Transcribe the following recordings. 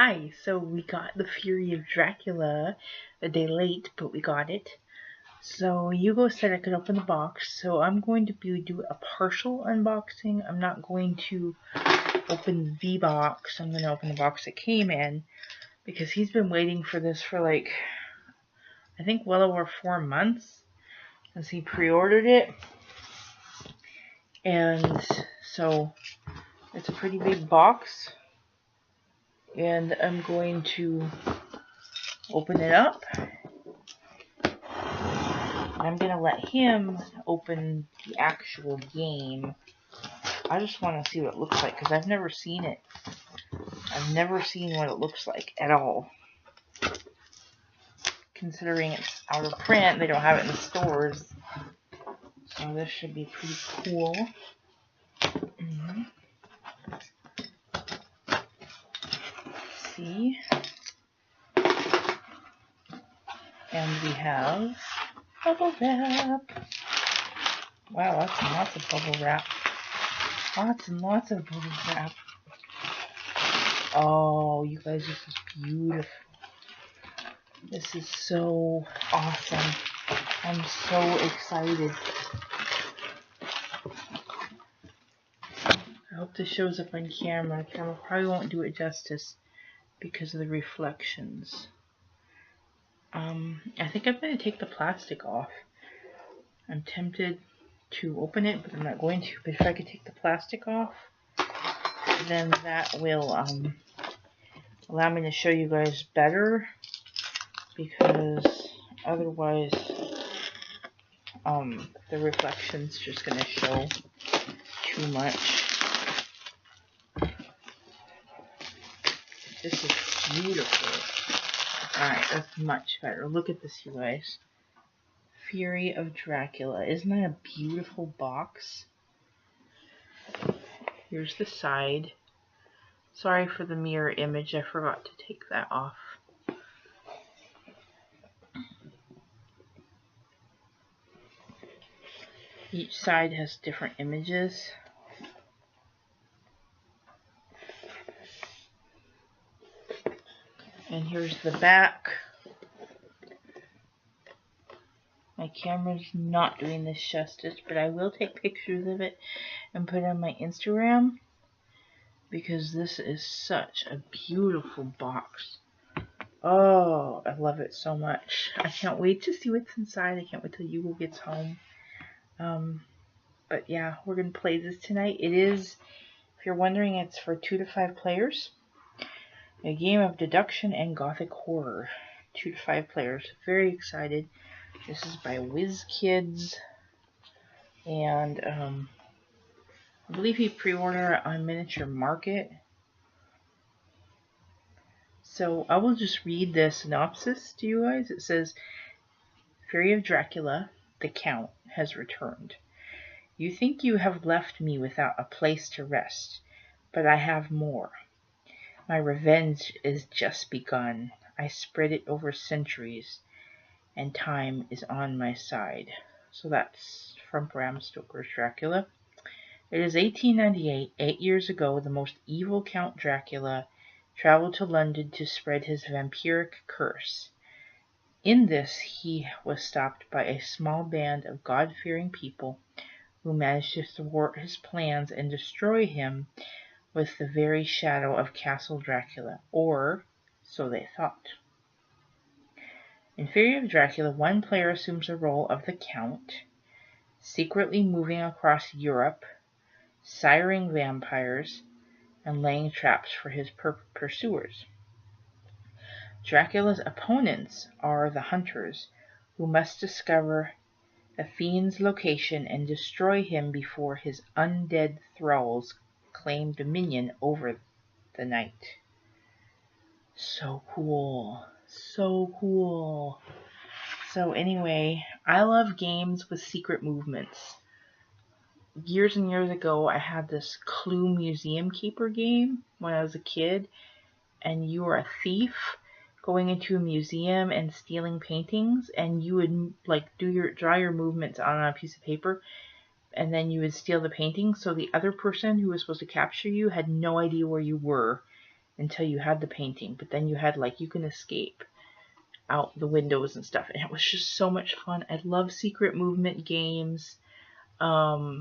Hi, so we got The Fury of Dracula a day late, but we got it. So Hugo said I could open the box, so I'm going to do a partial unboxing. I'm not going to open the box. I'm going to open the box it came in, because he's been waiting for this for I think well over 4 months, since he pre-ordered it. And so it's a pretty big box, and I'm going to open it up. I'm going to let him open the actual game. I just want to see what it looks like, because I've never seen it. I've never seen what it looks like at all. Considering it's out of print, they don't have it in the stores. So this should be pretty cool. See? And we have bubble wrap. Wow, lots and lots of bubble wrap. Lots and lots of bubble wrap. Oh, you guys, this is beautiful. This is so awesome. I'm so excited. I hope this shows up on camera. Camera probably won't do it justice because of the reflections. I think I'm going to take the plastic off. I'm tempted to open it, but I'm not going to. But if I could take the plastic off, then that will allow me to show you guys better, because otherwise the reflection's just going to show too much. This is beautiful. Alright, that's much better. Look at this, you guys. Fury of Dracula. Isn't that a beautiful box? Here's the side. Sorry for the mirror image. I forgot to take that off. Each side has different images. And here's the back. My camera's not doing this justice, but I will take pictures of it and put it on my Instagram, because this is such a beautiful box. Oh, I love it so much. I can't wait to see what's inside. I can't wait till Hugo gets home. But yeah, we're going to play this tonight. It is, if you're wondering, it's for 2 to 5 players. A game of deduction and gothic horror. 2 to 5 players. Very excited. This is by WizKids. And I believe he pre-ordered it on Miniature Market. So I will just read the synopsis to you guys. It says, Fury of Dracula, the Count, has returned. You think you have left me without a place to rest, but I have more. My revenge is just begun. I spread it over centuries, and time is on my side. So that's from Bram Stoker's Dracula. It is 1898, 8 years ago, the most evil Count Dracula traveled to London to spread his vampiric curse. In this, he was stopped by a small band of God-fearing people who managed to thwart his plans and destroy him with the very shadow of Castle Dracula, or so they thought. In Fury of Dracula, one player assumes the role of the Count, secretly moving across Europe, siring vampires, and laying traps for his pursuers. Dracula's opponents are the hunters, who must discover the fiend's location and destroy him before his undead thralls claim dominion over the night. So cool. So cool. So anyway, I love games with secret movements. Years and years ago, I had this Clue Museum Keeper game when I was a kid, and you were a thief going into a museum and stealing paintings, and you would draw your movements on a piece of paper, and then you would steal the painting, so the other person who was supposed to capture you had no idea where you were, until you had the painting. But then you had, like, you can escape out the windows and stuff. And it was just so much fun. I love secret movement games. I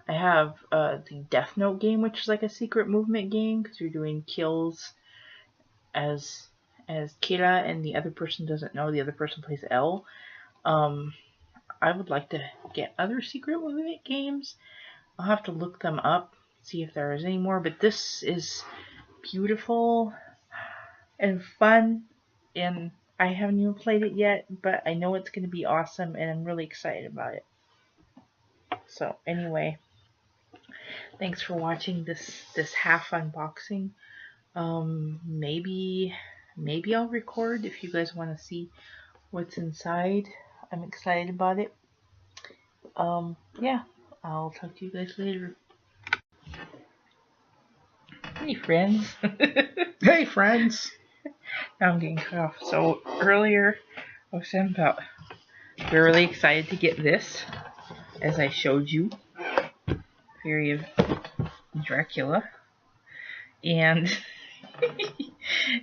have the Death Note game, which is like a secret movement game because you're doing kills as Kira, and the other person doesn't know. The other person plays L. I would like to get other secret movement games. I'll have to look them up, see if there is any more. But this is beautiful and fun, and I haven't even played it yet, but I know it's going to be awesome, and I'm really excited about it. So anyway, thanks for watching this half unboxing. Maybe I'll record if you guys want to see what's inside. I'm excited about it. Yeah, I'll talk to you guys later. Hey friends. Hey friends. Now I'm getting cut off. So earlier I was saying about we're really excited to get this, as I showed you, Fury of Dracula, and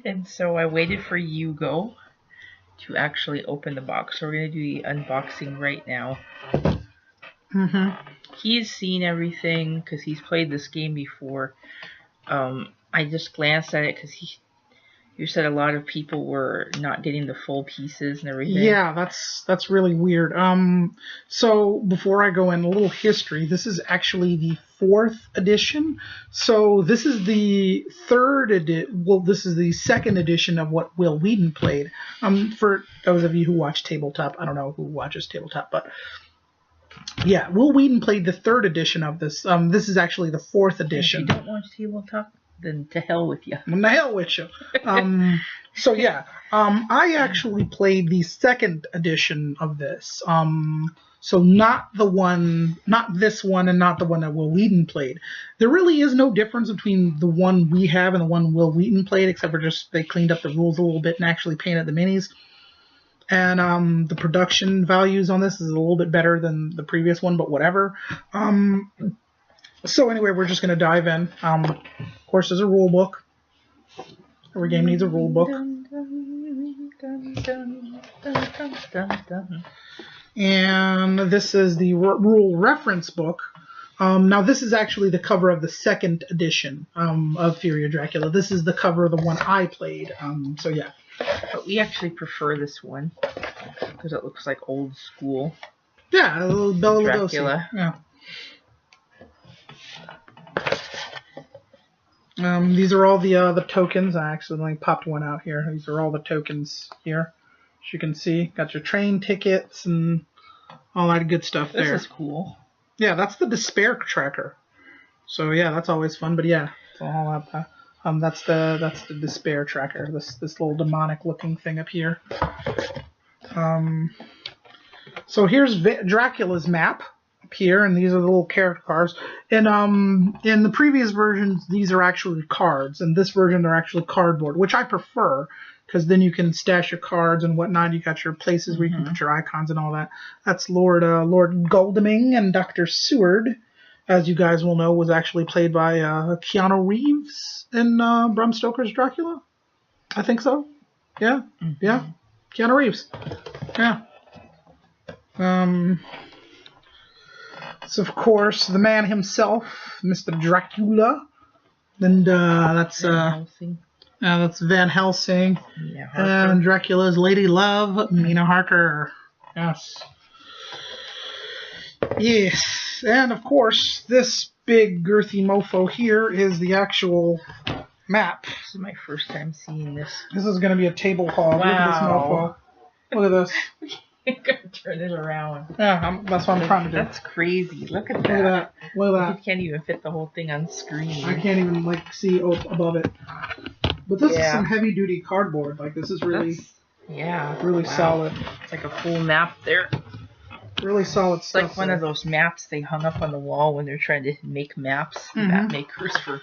and so I waited for Hugo to actually open the box. So we're gonna do the unboxing right now. He's seen everything because he's played this game before. I just glanced at it because you said a lot of people were not getting the full pieces and everything. Yeah, that's really weird. So before I go in, a little history. This is actually the 4th edition. So this is the this is the 2nd edition of what Will Wheaton played. For those of you who watch tabletop, I don't know who watches tabletop, but yeah, Will Wheaton played the 3rd edition of this. This is actually the 4th edition. If you don't watch tabletop, then to hell with you. The hell with you. So yeah, I actually played the 2nd edition of this. So not this one, and not the one that Will Wheaton played. There really is no difference between the one we have and the one Will Wheaton played, except for just they cleaned up the rules a little bit and actually painted the minis. And the production values on this is a little bit better than the previous one, but whatever. So anyway, we're just going to dive in. Of course, there's a rule book. Every game needs a rule book. And this is the rule reference book. Now, this is actually the cover of the 2nd edition of Fury of Dracula. This is the cover of the one I played. So yeah. But we actually prefer this one because it looks like old school. Yeah, a little Bela Lugosi. Dracula. Yeah. These are all the tokens. I accidentally popped one out here. These are all the tokens here. As you can see, got your train tickets and all that good stuff there. This is cool. Yeah, that's the despair tracker. So yeah, that's always fun. But yeah, it's all up. That's the despair tracker. This little demonic looking thing up here. So here's Dracula's map up here, and these are the little character cards. And in the previous versions, these are actually cards. In this version, they're actually cardboard, which I prefer, because then you can stash your cards and whatnot. You got your places where you can put your icons and all that. That's Lord Goldeming, and Dr. Seward, as you guys will know, was actually played by Keanu Reeves in Bram Stoker's Dracula. I think so. Yeah, yeah, Keanu Reeves. Yeah. So of course the man himself, Mr. Dracula, and that's Van Helsing, and Dracula's lady love, Mina Harker. Yes. Yes, and of course this big girthy mofo here is the actual map. This is my first time seeing this. This is going to be a table hog. Wow. Look at this mofo. Look at this. I'm gonna turn it around. Yeah, that's what I'm trying to do. That's crazy. Look at that. Look at that. Look at that. You can't even fit the whole thing on screen. I can't even see above it. But this is some heavy duty cardboard. Like this is really, really solid. It's like a full map there. Really solid stuff. It's like one of those maps they hung up on the wall when they're trying to make maps, map makers for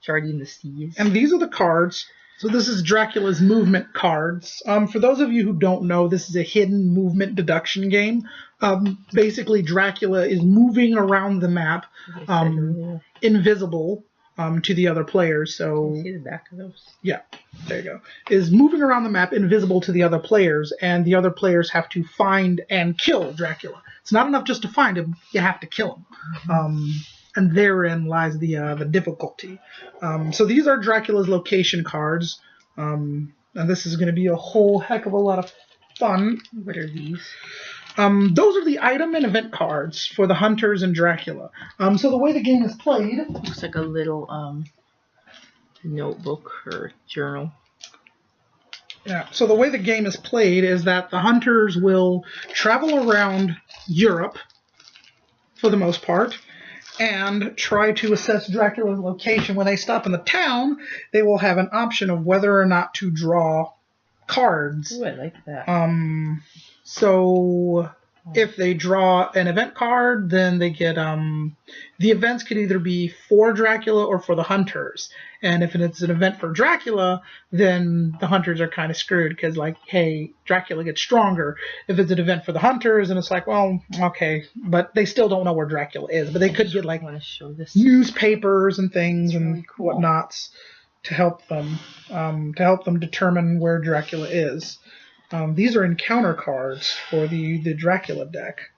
charting the seas. And these are the cards. So this is Dracula's movement cards. For those of you who don't know, this is a hidden movement deduction game. Basically, Dracula is moving around the map, invisible, to the other players. So see the back of those? Yeah, there you go. Is moving around the map invisible to the other players, and the other players have to find and kill Dracula. It's not enough just to find him; you have to kill him. Mm-hmm. And therein lies the difficulty. So these are Dracula's location cards, and this is going to be a whole heck of a lot of fun. What are these? Those are the item and event cards for the hunters and Dracula. So the way the game is played... Looks like a little notebook or journal. Yeah, so the way the game is played is that the hunters will travel around Europe, for the most part, and try to assess Dracula's location. When they stop in the town, they will have an option of whether or not to draw cards. Ooh, I like that. So if they draw an event card, then they get the events could either be for Dracula or for the hunters. And if it's an event for Dracula, then the hunters are kind of screwed because, like, hey, Dracula gets stronger. If it's an event for the hunters, and it's like, well, okay, but they still don't know where Dracula is. But they could get like newspapers and things and really cool whatnots to help them determine where Dracula is. These are encounter cards for the Dracula deck.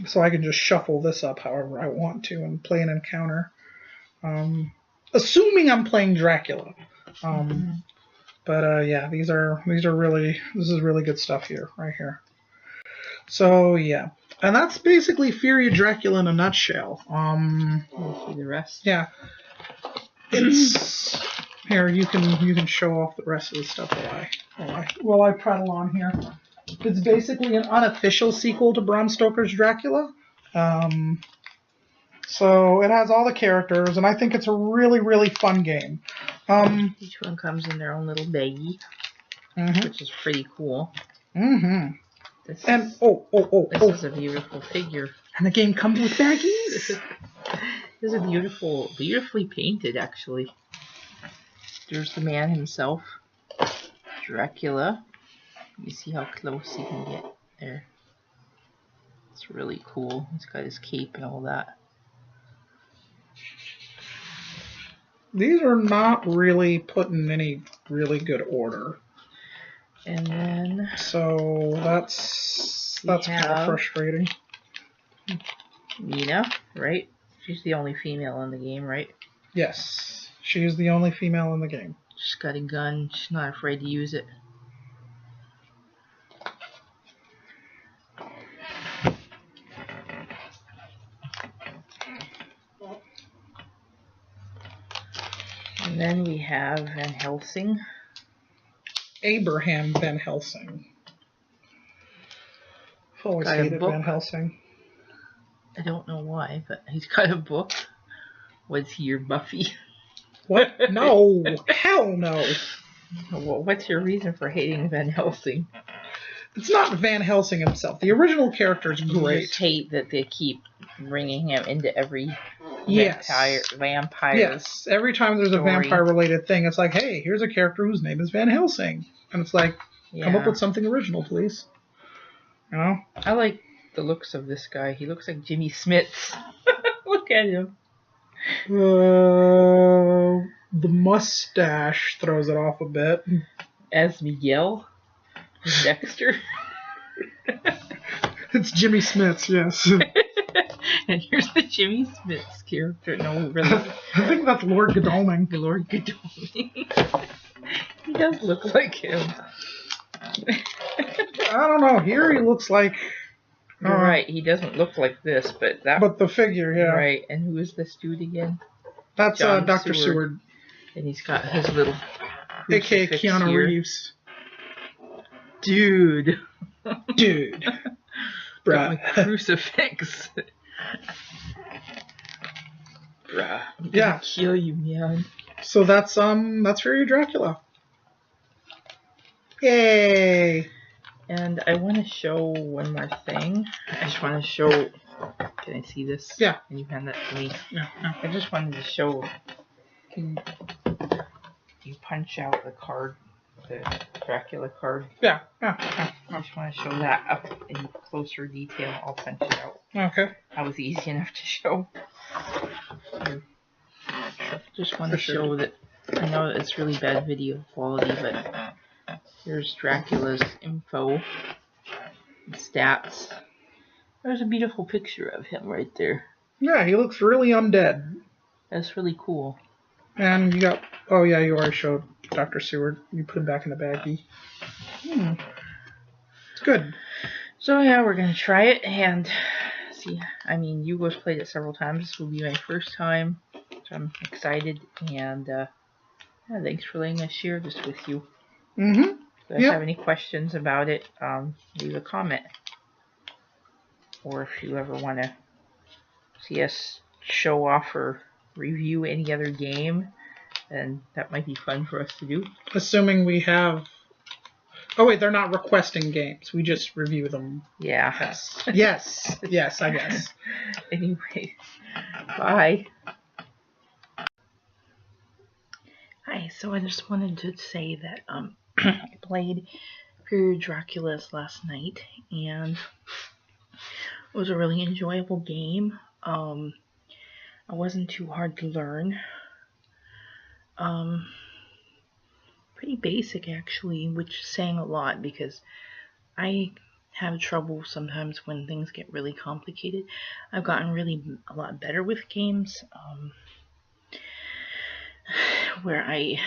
So I can just shuffle this up however I want to and play an encounter. Assuming I'm playing Dracula. But yeah, this is really good stuff here, right here. So yeah. And that's basically Fury of Dracula in a nutshell. We'll see the rest. Yeah. It's here, you can show off the rest of the stuff while I prattle on here. It's basically an unofficial sequel to Bram Stoker's Dracula. So it has all the characters, and I think it's a really, really fun game. Each one comes in their own little baggie, which is pretty cool. This is a beautiful figure. And the game comes with baggies. This is a beautifully painted, actually. There's the man himself, Dracula. You see how close he can get there. It's really cool. He's got his cape and all that. These are not really put in any really good order. And then... So that's kind of frustrating. Nina, right? She's the only female in the game, right? Yes. She is the only female in the game. She's got a gun. She's not afraid to use it. And then we have Van Helsing. Abraham Van Helsing. I've always hated Van Helsing. I don't know why, but he's got a book. Was he your Buffy? What? No. Hell no. Well, what's your reason for hating Van Helsing? It's not Van Helsing himself. The original character is great. You just hate that they keep bringing him into every vampire. Yes. Every time there's a vampire-related thing, it's like, hey, here's a character whose name is Van Helsing. And it's like, come up with something original, please. You know? I like the looks of this guy. He looks like Jimmy Smits. Look at him. The mustache throws it off a bit. As Miguel? Dexter? It's Jimmy Smits, yes. And here's the Jimmy Smits character. No, really. I think that's Lord Godalming. Lord Godalming. He does look like him. I don't know. Here he looks like... You're right. He doesn't look like this, but that... But the figure, yeah. Right. And who is this dude again? That's Dr. Seward. And he's got his little... A.K.A. Keanu Reeves. Dude. Dude. Bruh. Crucifix. Bruh. I'm gonna kill you, man. So that's Fury of Dracula. Yay! And I want to show one more thing. I just want to show... Can I see this? Yeah. Can you hand that to me? Yeah. I just wanted to show... Can you punch out the card? The Dracula card? Yeah. I just want to show that up in closer detail. I'll punch it out. Okay. That was easy enough to show. Just want to show that I know that it's really bad video quality, but here's Dracula's info, stats. There's a beautiful picture of him right there. Yeah, he looks really undead. That's really cool. And you got, oh yeah, you already showed Dr. Seward. You put him back in the baggie. It's good. So yeah, we're going to try it and see. I mean, you guys played it several times. This will be my first time. So I'm excited. And yeah, thanks for letting us share this with you. If you guys have any questions about it, leave a comment. Or if you ever want to see us show off or review any other game, then that might be fun for us to do. Assuming we have... Oh wait, they're not requesting games. We just review them. Yeah. Yes. Yes, I guess. Anyway, bye. Hi, so I just wanted to say that I played Period Dracula's last night, and it was a really enjoyable game. It wasn't too hard to learn. Pretty basic actually, which is saying a lot because I have trouble sometimes when things get really complicated. I've gotten really a lot better with games where I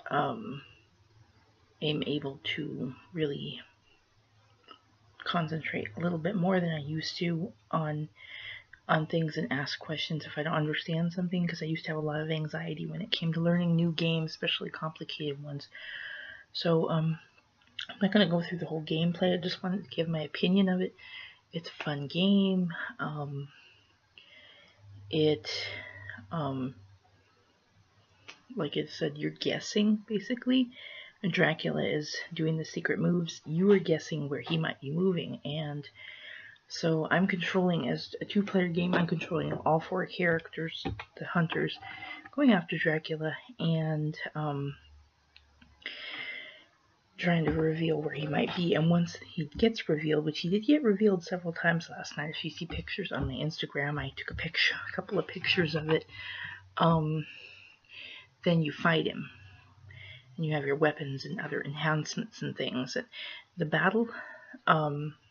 am able to really concentrate a little bit more than I used to on things and ask questions if I don't understand something, because I used to have a lot of anxiety when it came to learning new games, especially complicated ones. So I'm not going to go through the whole gameplay. I just wanted to give my opinion of it. It's a fun game. Like it said, you're guessing basically. And Dracula is doing the secret moves. You are guessing where he might be moving, and so I'm controlling, as a 2-player game, I'm controlling all 4 characters, the hunters, going after Dracula, and trying to reveal where he might be. And once he gets revealed, which he did get revealed several times last night, if you see pictures on my Instagram, I took a couple of pictures of it, then you fight him. And you have your weapons and other enhancements and things. The battle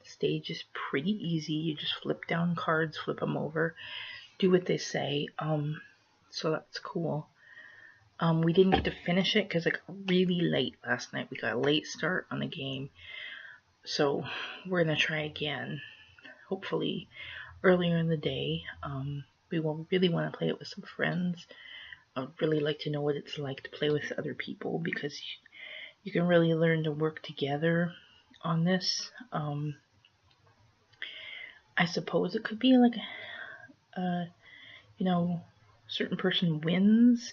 stage is pretty easy. You just flip down cards, flip them over, do what they say. So that's cool. We didn't get to finish it because it got really late last night. We got a late start on the game. So we're going to try again, hopefully earlier in the day. We will really want to play it with some friends. I'd really like to know what it's like to play with other people, because you can really learn to work together on this. I suppose it could be like, certain person wins,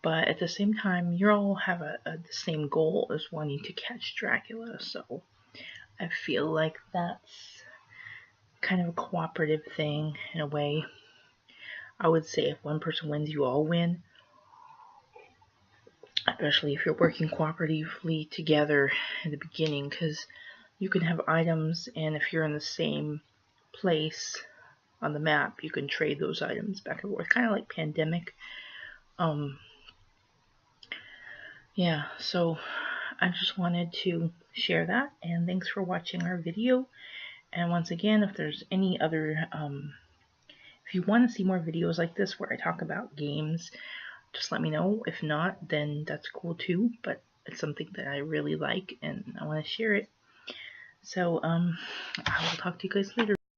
but at the same time, you all have the same goal as wanting to catch Dracula, so I feel like that's kind of a cooperative thing in a way. I would say if one person wins, you all win, especially if you're working cooperatively together in the beginning, because you can have items, and if you're in the same place on the map, you can trade those items back and forth, kind of like Pandemic. Yeah, so I just wanted to share that, and thanks for watching our video. And once again, if there's any other if you want to see more videos like this where I talk about games, just let me know. If not, then that's cool too, but it's something that I really like and I want to share it. So I will talk to you guys later.